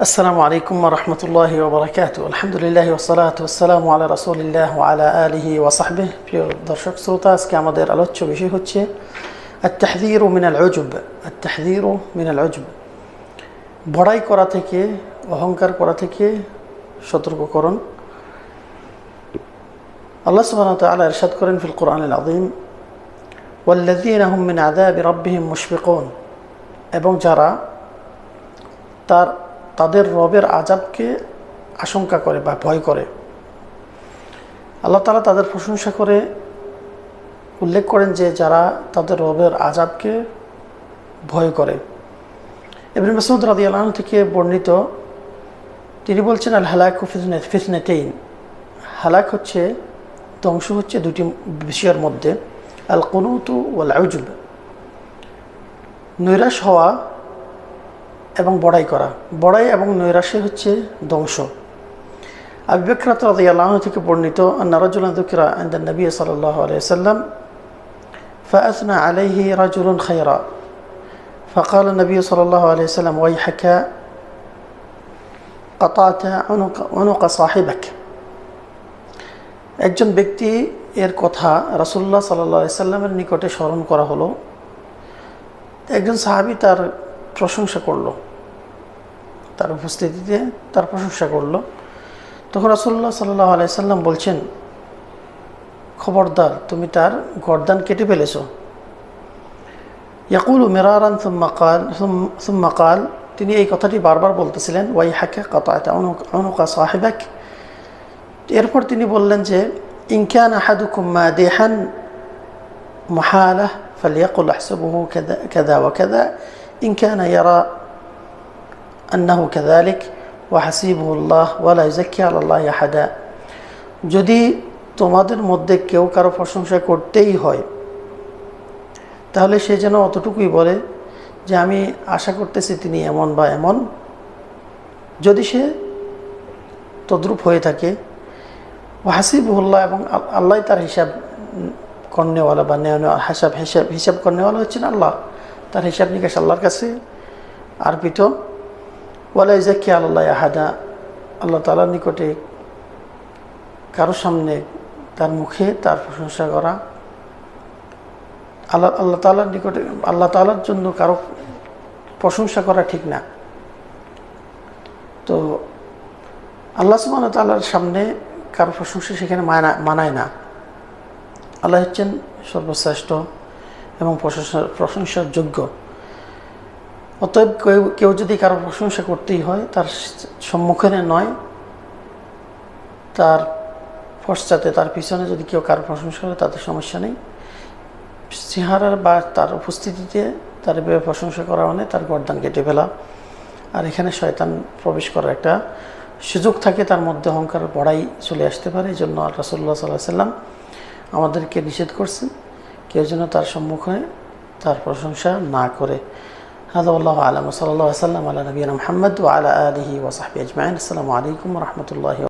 আসসালামু আলাইকুম ওয়া রাহমাতুল্লাহি ওয়া বারাকাতুহু। আলহামদুলিল্লাহি ওয়া সলাতু ওয়াসসালামু আলা রাসূলিল্লাহ ওয়া আলা আলিহি ওয়া সাহবিহি। প্রিয় দর্শক শ্রোতা, আজকে আমাদের আলোচ্য বিষয় হচ্ছে আত-তাহযীরু মিনাল উজব। আত-তাহযীরু মিনাল উজব, বড়াই করা থেকে, অহংকার করা থেকে সতর্ককরণ। আল্লাহ সুবহানাহু ওয়া তাআলা ইরশাদ করেন ফিল কুরআনিল আযীম, ওয়াল্লাযীনা হুম মিন আযাবি রাব্বিহিম মুশফিকুন, এবং যারা তাদের রবের আযাবকে আশঙ্কা করে বা ভয় করে। আল্লাহ তাআলা তাদের প্রশংসা করে উল্লেখ করেন যে যারা তাদের রবের আযাবকে ভয় করে। ইবনে মাসউদ রাদিয়াল্লাহু আনহু থেকে বর্ণিত, তিনি বলছেন, আল হালাকু ফিতনাতাইন, হালাক হচ্ছে, ধ্বংস হচ্ছে দুটি বিষয়ের মধ্যে, আল কুনুতু ওয়াল উজব, নৈরাশ হওয়া এবং বড়াই করা। বড়াই এবং নৈরাশে হচ্ছে ধ্বংস। আবু বকর রাদিয়াল্লাহু আনহু থেকে বর্ণিত, আন্না রাজুলান যুকিরা ইনদা নবী সাল্লাল্লাহু আলাইহি ওয়াসাল্লাম ফাআসনা আলাইহি রাজুলুন খায়রা فقال النبي صلى الله عليه وسلم ويحك قطعت عنق صاحبك। একজন ব্যক্তি এর কথা রাসূলুল্লাহ সাল্লাল্লাহু আলাইহি সাল্লামের নিকটে স্মরণ করা হলো। একজন সাহাবী তার প্রশংসা করল, তার উপস্থিতিতে তার প্রশংসা করল। তখন রাসূলুল্লাহ সাল্লাল্লাহু আলাইহি সাল্লাম বলছেন, খবরদার, তুমি তার গর্দান কেটে ফেলেছ। ইয়াকুলু মিরারান সুম্মা কাল, তিনি এই কথাটি বারবার বলতেছিলেন, ওয়াইহাকা কাতা'তা উনুকা সাহিবাক। এরপর তিনি বললেন যে, ইন কানা আহাদুকুম মাদিহান মুহালাহ ফালইয়াকুল আহসাবুহু কাযা ওয়া কাযা ইন কানা ইয়ারা আন্নাহু কাযালিক ওয়া হাসিবুহুল্লাহ ওয়া লা ইউযাক্কি আলাল্লাহি আহাদা। যদি তোমাদের মধ্যে কেউ কারো প্রশংসা করতেই হয়, তাহলে সে যেন অতটুকুই বলে যে আমি আশা করতেছি তিনি এমন বা এমন। যদি সে তদ্রূপ হয়ে থাকে, ওয়া হাসিবুহুল্লাহ, এবং আল্লাহ তার হিসাব করনেওয়ালা বা হিসাব করনেওয়ালা হচ্ছেন আল্লাহ। তার হিসাব নিকাশ আল্লাহর কাছে আরপিত। ওয়া লা ইউযাক্কি আলাল্লাহি আহাদা, আল্লাহ তাআলার নিকটে কারো সামনে তার মুখে তার প্রশংসা করা, আল্লাহ তাআলার নিকটে আল্লাহ তাআলার জন্য কারো প্রশংসা করা ঠিক না। তো আল্লাহ সুবহানাহু ওয়া তাআলার সামনে কারো প্রশংসা সেখানে মানায় না। আল্লাহ হচ্ছেন সর্বশ্রেষ্ঠ এবং প্রশংসার যোগ্য। অতএব কেউ যদি কারো প্রশংসা করতেই হয়, তার সম্মুখে নয়, তার পশ্চাতে, তার পিছনে যদি কেউ কারো প্রশংসা করে, তাতে সমস্যা নেই। চেহারার বা তার উপস্থিতিতে তার প্রশংসা করা মানে তার গর্দান কেটে ফেলা। আর এখানে শয়তান প্রবেশ করার একটা সুযোগ থাকে, তার মধ্যে অহংকার বড়াই চলে আসতে পারে। এই জন্য রাসূলুল্লাহ সাল্লাল্লাহু আলাইহি ওয়াসাল্লাম আমাদেরকে নিষেধ করছেন কেউ যেন তার সম্মুখে তার প্রশংসা না করে। হাযা ওয়াল্লাহু আ'লাম, সাল্লাল্লাহু আলাইহি ওয়া সাল্লাম আলা নবিয়িনা মুহাম্মদ ওয়া আলা আলিহি ওয়া সাহবিহি আজমাইন। আসসালামু আলাইকুম ওয়া রাহমাতুল্লাহি।